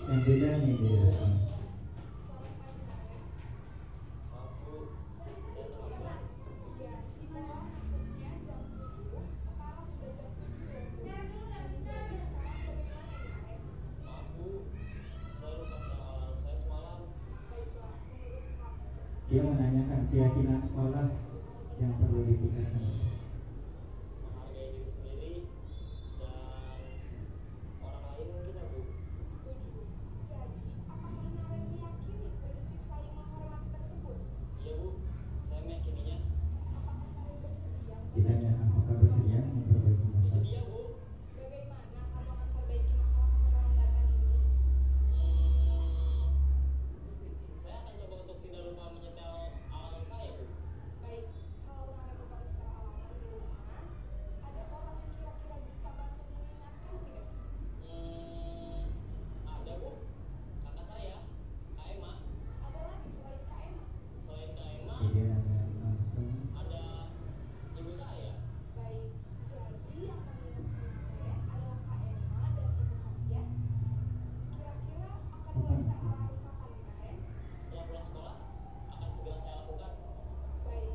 Yang beda nih dia. Selamat pagi, Naren. Maaf, Bu. Saya terlambat. Iya, sekolah masuknya jam 7, sekarang sudah jam 7.20. Jadi sekarang bagaimana nih, Naren? Maaf, Bu. Saya lupa setel alarm saya semalam. Baiklah, menurut kamu, Dia menanyakan keyakinan sekolah yang perlu dipikirkan. Menghargai diri sendiri dan orang lain mungkin ya, Bu. setuju. Jadi, apakah Naren meyakini prinsip saling menghormati tersebut? Iya, Bu. Saya meyakininya. Apakah Naren bersedia Ditanya memperbaiki apakah masalah bersedia keterlambatan ini? memperbaiki masalah. Bersedia, Bu. Bagaimana kamu akan perbaiki masalah keterlambatan ini? Saya akan coba untuk tidak lupa menyetel alarm saya, Bu. Baik, kalau Naren lupa menyetel alarm di rumah, ada orang yang kira-kira bisa bantu mengingatkan tidak? Ada, Bu. Kakak saya, Kak Emma. Ada lagi selain Kak Emma? Selain Kak Emma, Jadi dia nanya langsung. ada ibu saya. Baik, jadi yang mengingatkan Naren adalah Kak Emma dan ibu kamu ya? Kira-kira akan mulai setel alarm kapan nih Naren? Setelah pulang sekolah, akan segera saya lakukan. Baik,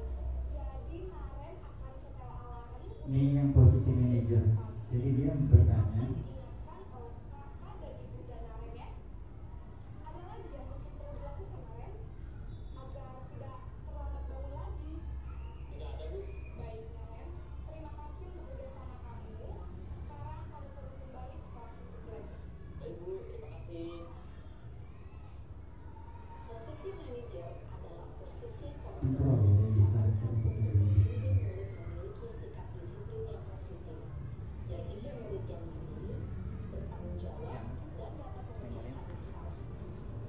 jadi Naren akan setel alarm untuk Ini yang posisi manajer. Jadi dia bertanya, akan diingatkan oleh kakak dan ibunda Naren ya. Ada lagi yang mungkin perlu dilakukan Naren agar tidak terlambat bangun lagi. Tidak ada, Bu. Baik Naren, terima kasih untuk kerjasama kamu. Sekarang kamu perlu kembali ke kelas untuk belajar. Baik, Bu. Terima kasih. Posisi manajer adalah posisi kontrol kontrol ya, yang seorang disarankan untuk untuk membimbing pendidikan. murid memiliki sikap disiplin yang positif, yaitu murid yang mandiri, bertanggung jawab, dan dapat memecahkan masalah.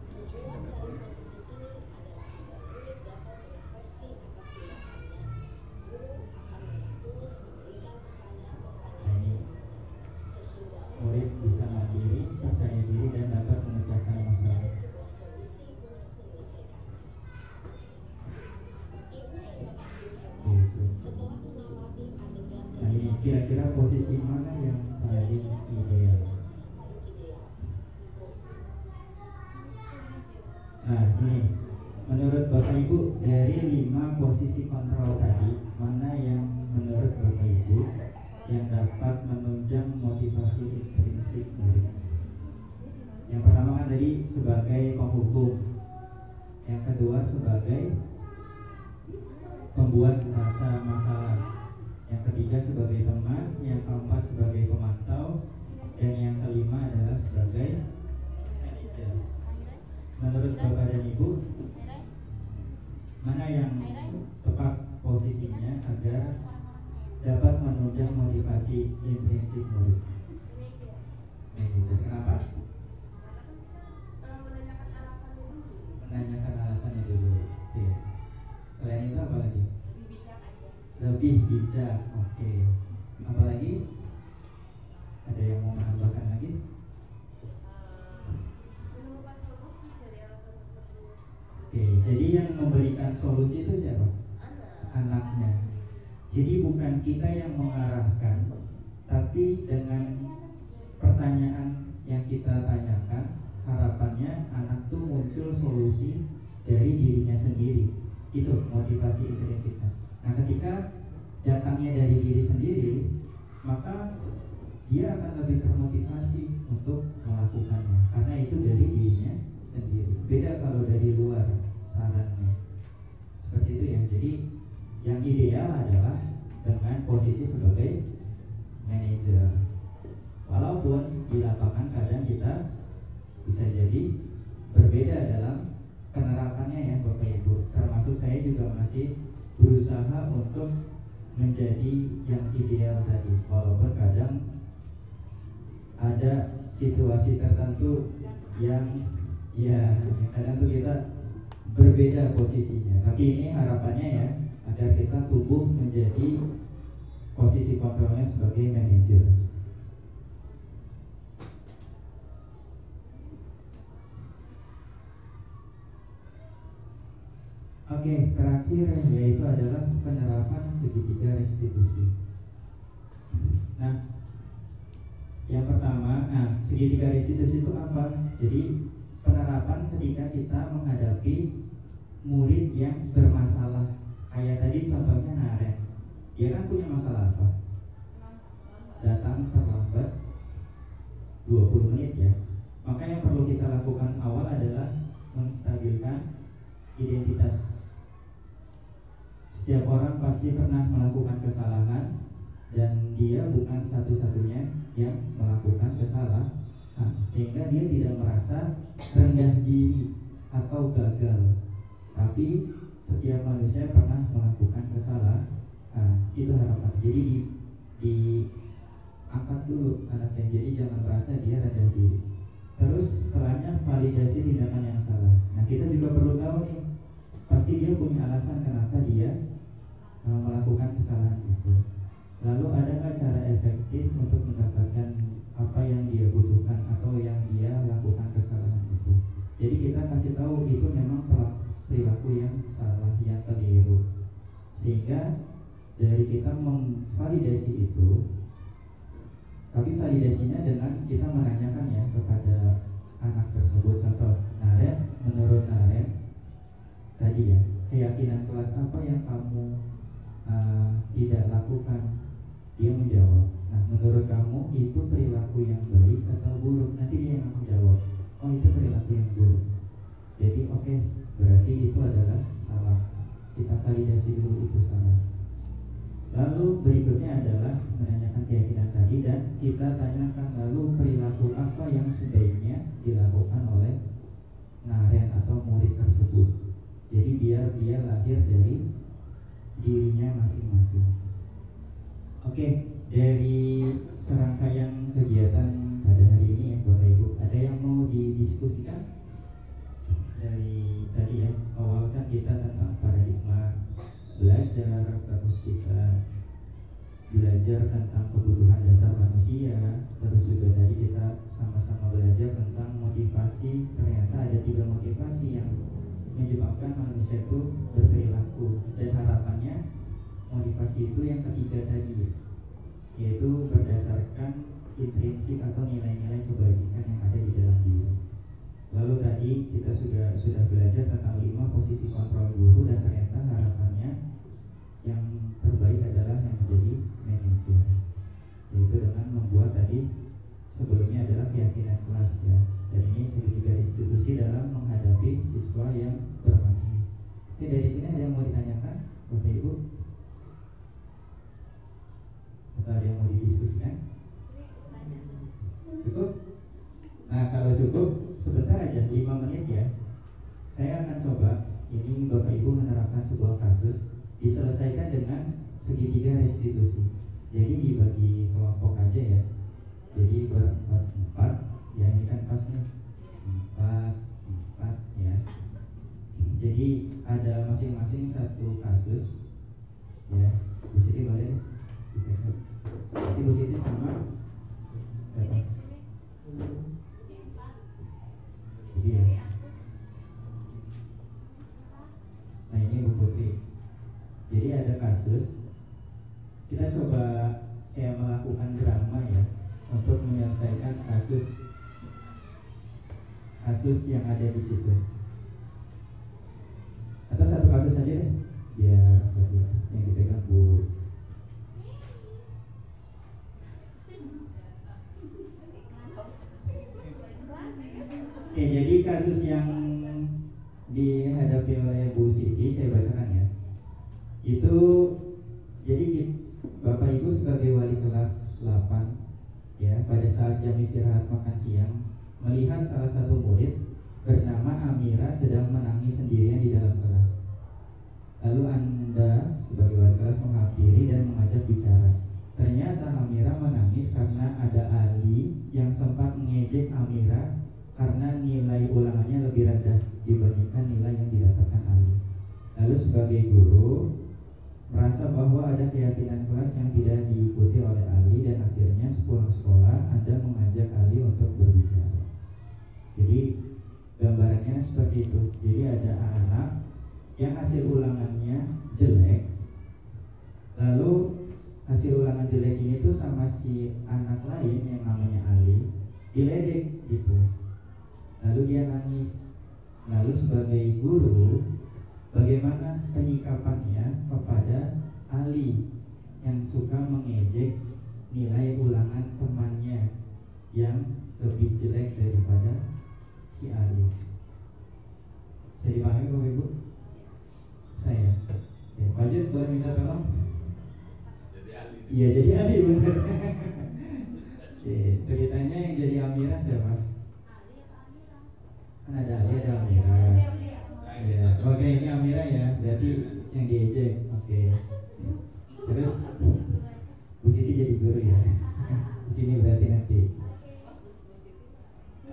Tujuan dari posisi ini adalah agar murid dapat berefleksi atas tindakannya. Guru akan dengan tulus memberikan pertanyaan-pertanyaan yang benar, sehingga murid bisa mandiri, percaya diri dan dapat memecahkan dan masalah. mencari sebuah solusi untuk menyelesaikannya. Ibu dan bapak guru hebat, Gitu. setelah mengamati kira-kira posisi mana yang paling ideal? Nah, ini menurut Bapak Ibu dari 5 posisi kontrol tadi, mana yang menurut Bapak Ibu yang dapat menunjang motivasi intrinsik murid? Yang pertama kan tadi sebagai penghubung, yang kedua sebagai pembuat rasa masalah, yang ketiga sebagai teman, yang keempat sebagai pemantau, dan yang kelima adalah sebagai manajer. Menurut Bapak dan Ibu, mana yang tepat posisinya agar dapat menunjang motivasi intrinsik murid? Manajer. Kenapa? Menanyakan alasannya dulu. Oke. Selain itu apa lagi? Lebih bijak. Oke. Apa lagi? Ada yang mau menambahkan lagi? Oke, jadi yang memberikan solusi itu siapa? Anaknya. Jadi bukan kita yang mengarahkan, tapi dengan pertanyaan yang kita tanyakan, harapannya anak tuh muncul solusi dari dirinya sendiri. Itu motivasi intrinsiknya. Nah, ketika datangnya dari diri sendiri, maka dia akan lebih termotivasi untuk melakukannya, karena itu dari dirinya sendiri. Beda kalau dari luar sarannya. Seperti itu ya. Jadi yang ideal adalah dengan posisi sebagai manajer. Walaupun di lapangan kadang kita bisa jadi berbeda dalam penerapannya ya Bapak Ibu. Termasuk saya juga masih berusaha untuk menjadi yang ideal tadi. Walaupun kadang ada situasi tertentu yang ya kadang tuh kita berbeda posisinya. Tapi ini harapannya ya agar kita tumbuh menjadi posisi kontrolnya sebagai manajer. Oke, terakhir yaitu adalah penerapan segitiga restitusi. Nah, yang pertama, segitiga restitusi itu apa? Jadi penerapan ketika kita menghadapi murid yang bermasalah. Kayak tadi contohnya Naren, dia kan punya masalah apa? Datang terlambat 20 menit ya. Maka yang perlu kita lakukan awal adalah menstabilkan identitas. Setiap orang pasti pernah melakukan kesalahan, dan dia bukan satu-satunya yang melakukan kesalahan, sehingga dia tidak merasa rendah diri atau gagal. Tapi setiap manusia pernah melakukan kesalahan. Itu harapan. Jadi diangkat dulu anaknya, jadi jangan merasa dia rendah diri. Terus setelahnya validasi tindakan yang salah. Nah, kita juga perlu tahu nih, pasti dia punya alasan kenapa dia melakukan kesalahan itu. Lalu ada nggak cara efektif untuk mendapatkan apa yang dia butuhkan atau yang dia lakukan kesalahan itu? Jadi kita kasih tahu itu memang perilaku yang salah, yang keliru. Sehingga dari kita memvalidasi itu, tapi validasinya dengan kita menanyakan ya kepada anak tersebut. Contoh, Naren, menurut Naren tadi ya, keyakinan kelas apa yang kamu tidak lakukan? Dia menjawab, nah menurut kamu itu perilaku yang baik atau buruk? Nanti dia yang akan jawab, oh itu perilaku yang buruk. Jadi oke, berarti itu adalah salah. Kita validasi dulu itu salah. Lalu berikutnya adalah menanyakan keyakinan tadi, dan kita tanyakan lalu perilaku apa yang sebaiknya dilakukan oleh Naren atau murid tersebut. Jadi biar dia lahir dari dirinya masing-masing. Oke, dari serangkaian kegiatan pada hari ini ya Bapak Ibu, ada yang mau didiskusikan? Dari tadi ya, awal kan kita tentang paradigma belajar, terus kita belajar tentang kebutuhan dasar manusia, terus juga tadi kita sama-sama belajar tentang motivasi. Ternyata ada 3 motivasi yang menyebabkan manusia itu berperilaku, dan harapannya motivasi itu yang ketiga tadi, yaitu berdasarkan intrinsik atau nilai-nilai kebajikan yang ada di dalam diri. Lalu tadi kita sudah belajar tentang 5 posisi kontrol guru, dan ternyata harapannya yang terbaik adalah yang menjadi manajer, yaitu dengan membuat tadi sebelumnya adalah keyakinan kelas ya. Dan ini segitiga institusi dalam menghadapi siswa yang bermasalah. Oke, dari sini ada yang mau ditanyakan, Bapak Ibu? Atau ada yang mau didiskusikan? Cukup? Nah, kalau cukup, sebentar aja, 5 menit ya. Saya akan coba, ini Bapak Ibu menerapkan sebuah kasus, diselesaikan dengan segitiga restitusi. Jadi dibagi kelompok aja ya. Jadi berempat, ya ini kan pas nih 4 ya. Jadi ada masing-masing satu kasus ya. Bu Siti boleh deh. Nanti Bu Siti sama siapa? Iya. Nah ini Bu Putri. Jadi ada kasus, kita coba kayak melakukan drama ya untuk menyelesaikan kasus yang ada di situ. Atau satu kasus saja deh, biar yang dipegang Bu. Oke, jadi kasus yang dihadapi oleh Bu Siti saya bacakan ya. Itu jadi Bapak Ibu sebagai wali kelas 8 ya, pada saat jam istirahat makan siang melihat salah satu murid bernama Amira sedang menangis sendirian di dalam kelas. Lalu Anda sebagai wali kelas menghampiri dan mengajak bicara. Ternyata Amira menangis karena ada Ali yang sempat mengejek Amira karena nilai ulangannya lebih rendah dibandingkan nilai yang didapatkan Ali. Lalu sebagai guru merasa bahwa ada keyakinan kelas yang tidak diikuti oleh Ali, dan akhirnya sepulang sekolah Anda mengajak Ali untuk berbicara. Jadi gambarannya seperti itu. Jadi ada anak yang hasil ulangannya jelek, lalu hasil ulangan jelek ini tuh sama si anak lain yang namanya Ali diledek gitu. Lalu dia nangis. Lalu sebagai guru, bagaimana penyikapannya kepada Ali yang suka mengejek nilai ulangan temannya yang lebih jelek daripada si Ali? Saya dipahami Bapak Ibu? Saya ya, Wajib boleh minta tolong? Iya, jadi Ali bener. Ceritanya yang jadi Amira siapa? Kan ada Ali, ada Amira. Ya, oke, ini Amira ya, berarti yang diejek. Oke. Terus Bu Siti jadi guru ya. Di sini berarti nanti.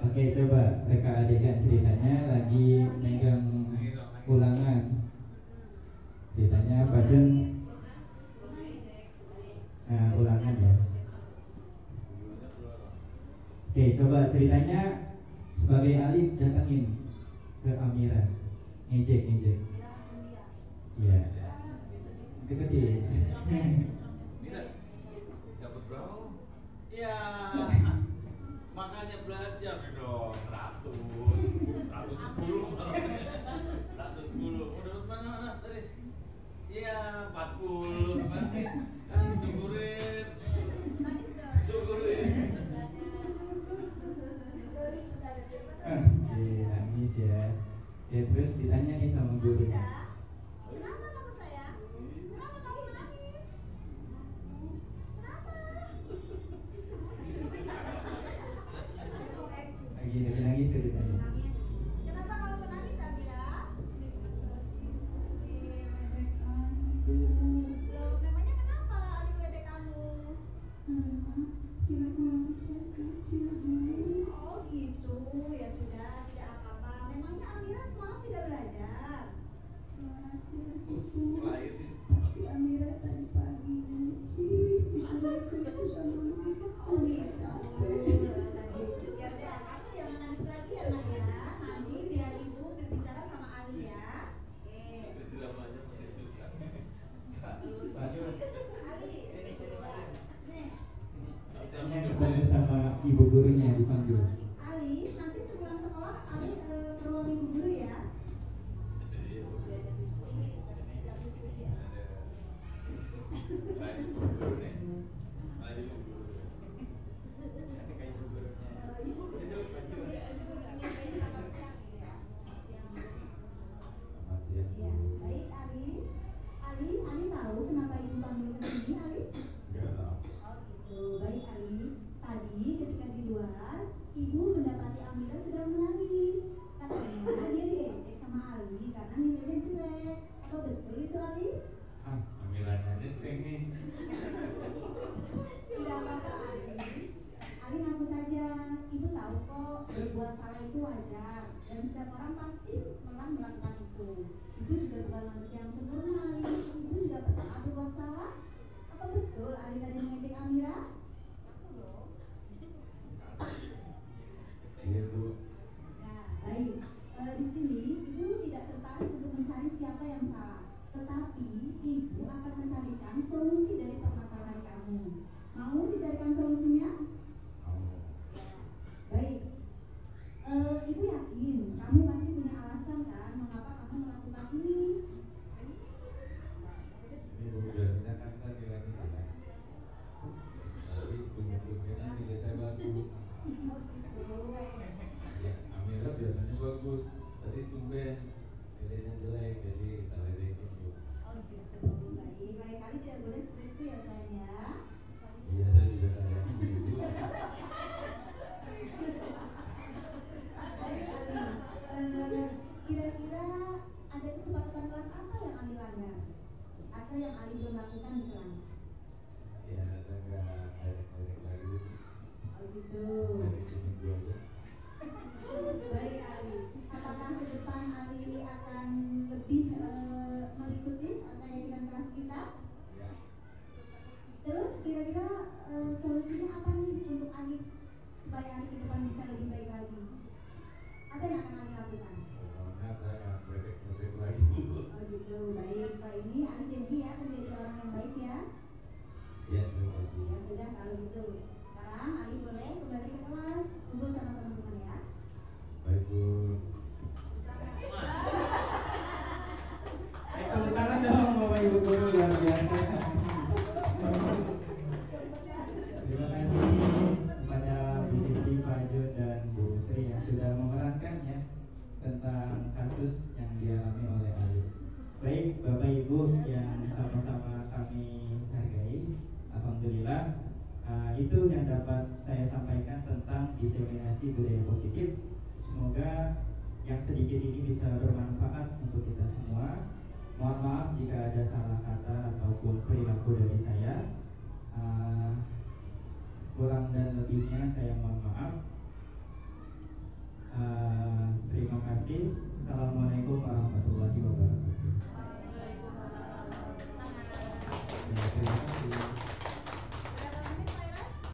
Oke, coba reka adegan ceritanya lagi megang ulangan. Ceritanya Bajun ulangan ya. Oke, coba ceritanya sebagai Ali datangin ke Amira, ngejek. Iya. Deketin. Mira, dapat berapa? Ya, makanya belajar dong. 110. 110. Udah dapat mana tadi? Iya, 40. Apaan sih? Syukurin. Nangis ya. Ya terus ditanya nih sama guru. Kenapa kamu sayang? Kenapa kamu menangis? Kenapa? Lagi nangis ceritanya. Kenapa kamu menangis, Amira? Loh, memangnya kenapa Ali ledek kamu? Oh gitu, ya sudah, tidak apa-apa. Memangnya Amira semalam tidak belajar? melakukan itu. Ibu juga bukan manusia yang sempurna. Ibu juga pernah berbuat salah. Apa betul Ali tadi mengejek Amira? Iya Bu. Nah, baik. Di sini ibu tidak tertarik untuk mencari siapa yang salah, tetapi ibu akan mencarikan solusi dari permasalahan kamu. Mau dicarikan solusinya? Baik. Ibu yakin kamu pasti punya alasan kan mengapa kamu melakukan ini. Ini Bu, biasanya kan saya nilainya jelek. Tapi tumbuh-tumbuhnya nilai saya bagus. Ya, Amira biasanya bagus. Tadi tumben nilainya jelek, jadi salah dikit Bu. Oh gitu. Baik, lain kali tidak boleh seperti itu ya sayang ya. Iya, saya juga sayang ibu. Baik Ali. Kira-kira ada kesepakatan kelas apa yang Ali langgar? Atau yang Ali belum lakukan di kelas? Ya, saya nggak direct lagi. Oh gitu. Direct ini dua aja. Baik Ali, apakah ke depan Ali akan lebih mengikuti keyakinan kelas kita? Ya. Terus kira-kira solusinya apa nih untuk Ali supaya Ali ke depan bisa lebih baik lagi? Apa yang akan Ali lakukan? Pokoknya saya nggak direct lagi Bu. Oh gitu, baik. Setelah ini Ali janji ya akan jadi orang yang baik ya. Iya, terima kasih. Ya sudah kalau gitu. Sekarang Ali boleh kembali ke kelas, kumpul sama teman-teman ya. Baik Bu. Tepuk tangan dong Bapak Ibu guru, luar biasa. Terima kasih kepada Bu Siti, Pak Jun, dan Bu Sri yang sudah memerankan ya tentang kasus yang dialami oleh Ali. Baik Bapak Ibu yang sama-sama kami hargai, alhamdulillah itu yang dapat saya sampaikan tentang diseminasi budaya positif. Semoga yang sedikit ini bisa bermanfaat untuk kita semua. Mohon maaf jika ada salah kata.